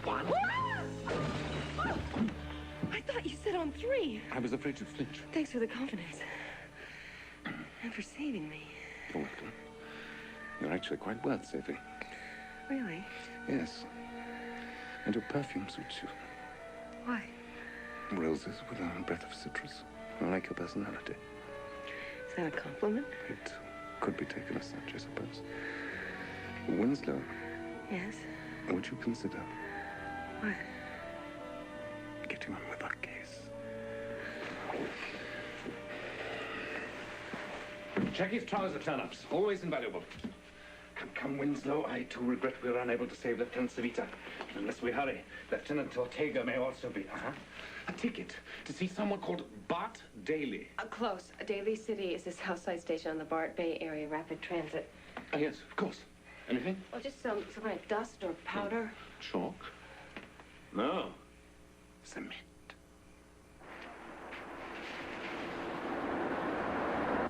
one. I thought you said on 3. I was afraid you'd flinch. Thanks for the confidence. And for saving me. You're welcome. You're actually quite worth saving. Really? Yes. And your perfume suits you. Why? Roses with a breath of citrus. I like your personality. Is that a compliment? It could be taken as such, I suppose. Winslow. Yes? Would you consider What? getting on with our case? Jackie's trouser turn-ups. Always invaluable. Come, Winslow. I too regret we were unable to save Lieutenant Savita. Unless we hurry, Lieutenant Ortega may also be. A ticket to see someone called Bart Daly. Close. Daly City is a Southside station on the Bart Bay Area Rapid Transit. Yes, of course. Anything? Well, just some kind of dust or powder. Chalk? No. Cement.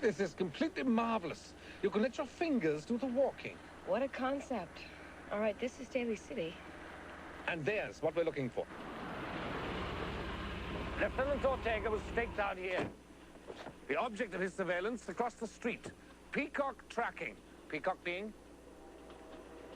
This is completely marvelous. You can let your fingers do the walking. What a concept. All right, this is Daly City. And there's what we're looking for. Lieutenant Ortega was staked out here. The object of his surveillance across the street. Peacock tracking. Peacock being?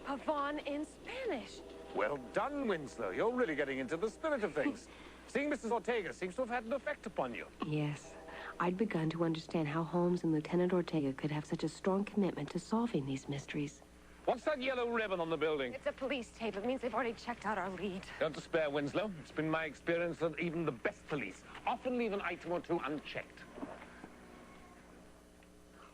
Pavon in Spanish. Well done, Winslow. You're really getting into the spirit of things. Seeing Mrs. Ortega seems to have had an effect upon you. Yes. I'd begun to understand how Holmes and Lieutenant Ortega could have such a strong commitment to solving these mysteries. What's that yellow ribbon on the building? It's a police tape. It means they've already checked out our lead. Don't despair, Winslow. It's been my experience that even the best police often leave an item or two unchecked.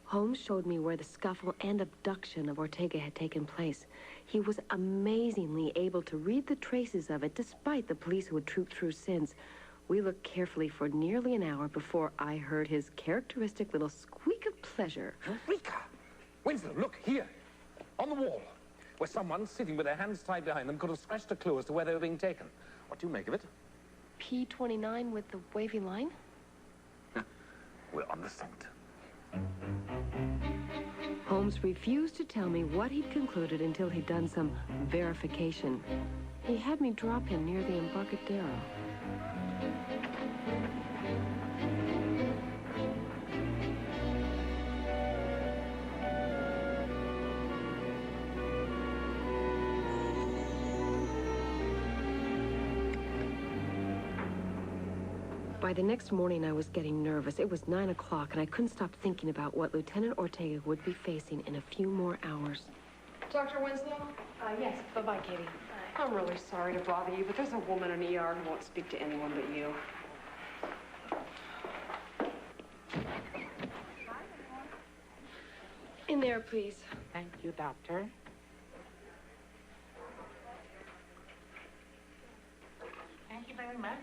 Holmes showed me where the scuffle and abduction of Ortega had taken place. He was amazingly able to read the traces of it, despite the police who had trooped through since. We looked carefully for nearly an hour before I heard his characteristic little squeak of pleasure. Eureka! Winslow, look, here. On the wall. Where someone, sitting with their hands tied behind them, could have scratched a clue as to where they were being taken. What do you make of it? P29 with the wavy line? We're on the scent. Holmes refused to tell me what he'd concluded until he'd done some verification. He had me drop him near the Embarcadero. By the next morning, I was getting nervous. It was 9 o'clock, and I couldn't stop thinking about what Lieutenant Ortega would be facing in a few more hours. Dr. Winslow? Yes. Bye-bye, Katie. I'm really sorry to bother you, but there's a woman in ER who won't speak to anyone but you. In there, please. Thank you, Doctor. Thank you very much.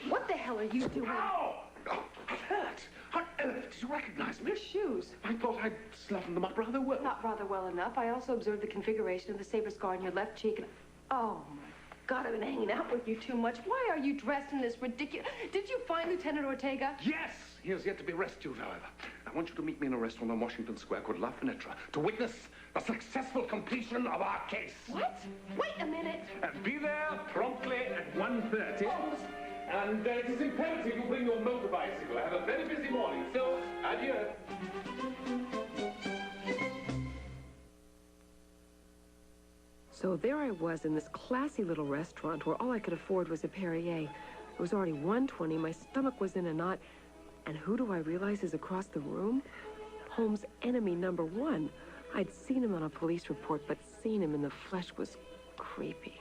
What the hell are you doing? Oh, I'm hurt. How on earth did you recognize me? Your shoes. I thought I'd sluttened them up rather well. Not rather well enough. I also observed the configuration of the saber scar on your left cheek and... Oh, my God, I've been hanging out with you too much. Why are you dressed in this ridiculous... Did you find Lieutenant Ortega? Yes! He has yet to be rescued, however. I want you to meet me in a restaurant on Washington Square called La Fenetra to witness the successful completion of our case. What? Wait a minute. Be there promptly at 1:30. And it is imperative you bring your motor bicycle. I have a very busy morning, so adieu. So there I was in this classy little restaurant where all I could afford was a Perrier. It was already 1:20, my stomach was in a knot, and who do I realize is across the room? Holmes' enemy number one. I'd seen him on a police report, but seeing him in the flesh was creepy.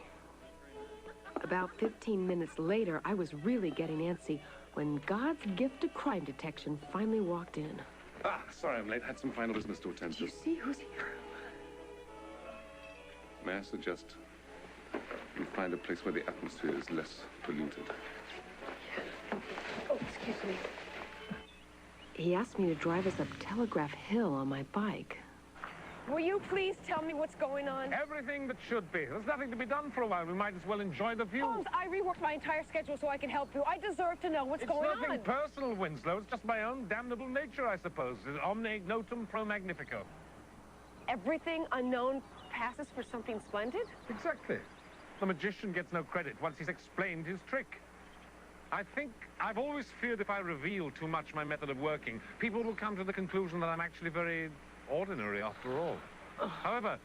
About 15 minutes later, I was really getting antsy when God's gift to crime detection finally walked in. Ah, sorry I'm late. Had some final business to attend Do to. you see who's here? May I suggest you find a place where the atmosphere is less polluted? Oh, excuse me. He asked me to drive us up Telegraph Hill on my bike. Will you please tell me what's going on? Everything that should be. There's nothing to be done for a while. We might as well enjoy the view. Holmes, I reworked my entire schedule so I can help you. I deserve to know what's going It's nothing on. personal, Winslow. It's just my own damnable nature, I suppose. Omne ignotum pro magnifico. Everything unknown passes for something splendid? Exactly. The magician gets no credit once he's explained his trick. I think I've always feared if I reveal too much my method of working, people will come to the conclusion that I'm actually very ordinary after all. However,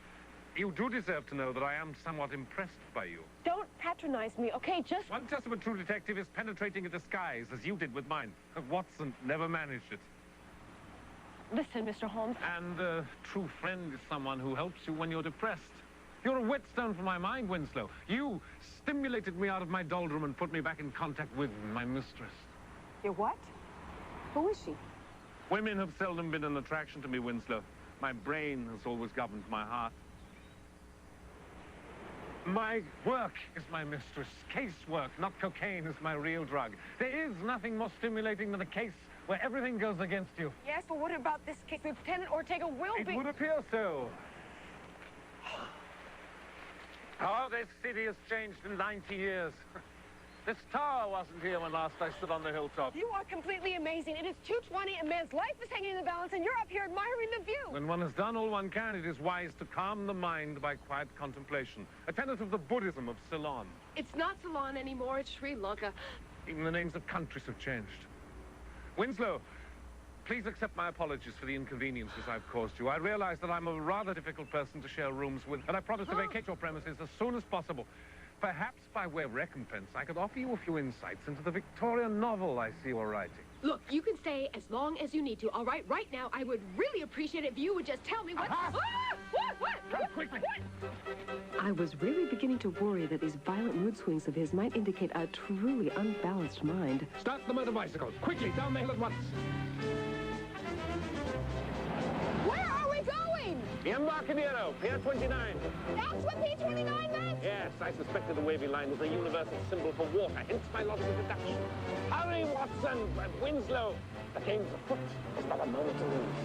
you do deserve to know that I am somewhat impressed by you. Don't patronize me, okay? Just... One test of a true detective is penetrating a disguise, as you did with mine. Watson never managed it. Listen, Mr. Holmes. And a true friend is someone who helps you when you're depressed. You're a whetstone for my mind, Winslow. You stimulated me out of my doldrum and put me back in contact with my mistress. Your what? Who is she? Women have seldom been an attraction to me, Winslow. My brain has always governed my heart. My work is my mistress. Casework, not cocaine, is my real drug. There is nothing more stimulating than a case where everything goes against you. Yes, but what about this case? Lieutenant Ortega will be... It would appear so. Oh, this city has changed in 90 years. This tower wasn't here when last I stood on the hilltop. You are completely amazing. It is 2:20. A man's life is hanging in the balance, and you're up here admiring the view. When one has done all one can, it is wise to calm the mind by quiet contemplation. A tenet of the Buddhism of Ceylon. It's not Ceylon anymore, it's Sri Lanka. Even the names of countries have changed. Winslow, please accept my apologies for the inconveniences I've caused you. I realize that I'm a rather difficult person to share rooms with, and I promise to vacate your premises as soon as possible. Perhaps by way of recompense, I could offer you a few insights into the Victorian novel I see you're writing. Look, you can stay as long as you need to, all right? Right now, I would really appreciate it if you would just tell me what... Aha! Ah! What? Come quickly! I was really beginning to worry that these violent mood swings of his might indicate a truly unbalanced mind. Start the motor bicycle. Quickly, down the hill at once. Where are we going? The Embarcadero, Pier 29. That's what P29 meant? Yes, I suspected the wavy line was a universal symbol for water, hence my logical deduction. Hurry, Watson! Winslow! The game's afoot. There's not a moment to lose.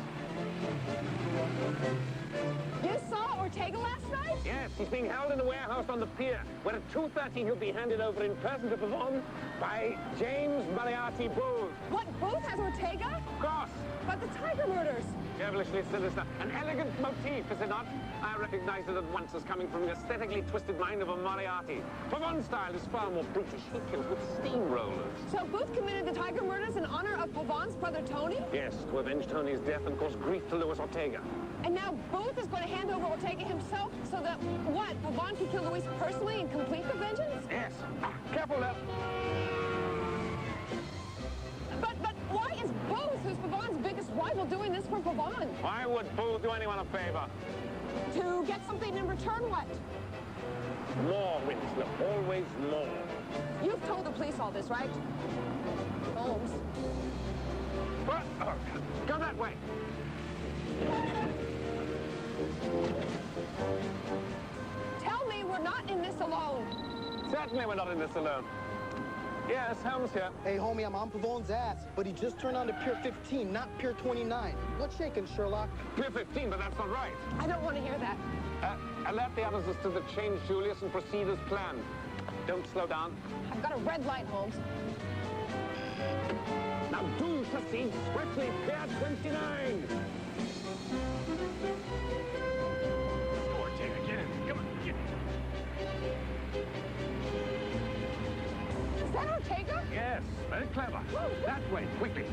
You saw Ortega last night? Yes, he's being held in a warehouse on the pier, where at 2:30 he'll be handed over in person to Pavon by James Moriarty Booth. What, Booth has Ortega? Of course. But the Tiger murders. Devilishly sinister. An elegant motif, is it not? I recognize it at once as coming from the aesthetically twisted mind of a Moriarty. Pavon's style is far more brutish. He kills with steamrollers. So Booth committed the Tiger murders in honor of Pavon's brother Tony? Yes, to avenge Tony's death and cause grief to Louis Ortega. And now Booth is going to hand over Ortega himself so that, what, Pavon can kill Luis personally and complete the vengeance? Yes. Careful now. But why is Booth, who's Pavon's biggest rival, doing this for Pavon? Why would Booth do anyone a favor? To get something in return, what? More, Winslow. Always more. You've told the police all this, right? Holmes. What? Oh, go that way. Tell me we're not in this alone. Certainly we're not in this alone. Yes, Holmes here. Hey, homie, I'm on Pavon's ass, but he just turned on to Pier 15, not Pier 29. What's shaking, Sherlock? Pier 15, but that's not right. I don't want to hear that. Alert the others as to the change, Julius, and proceed as planned. Don't slow down. I've got a red light, Holmes. Now do proceed swiftly, Pier 29. Ortega, get in. Come on, get in. Is that Ortega? Yes, very clever. That way, quickly.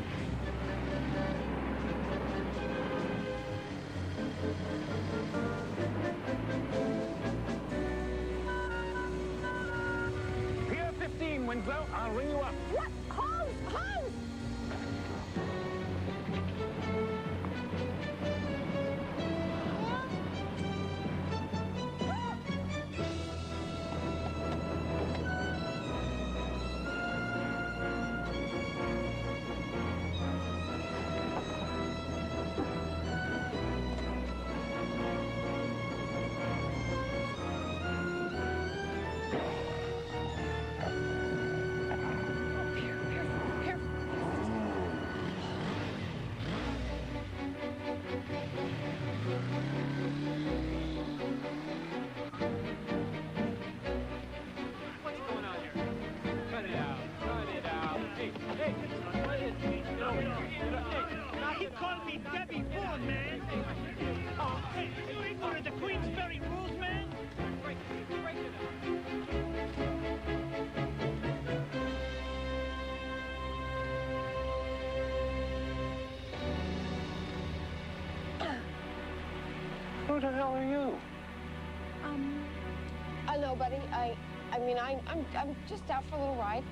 Pier 15, Winslow. I'll ring you up. What? Holmes! Holmes! Who the hell are you? Nobody. I'm just out for a little ride.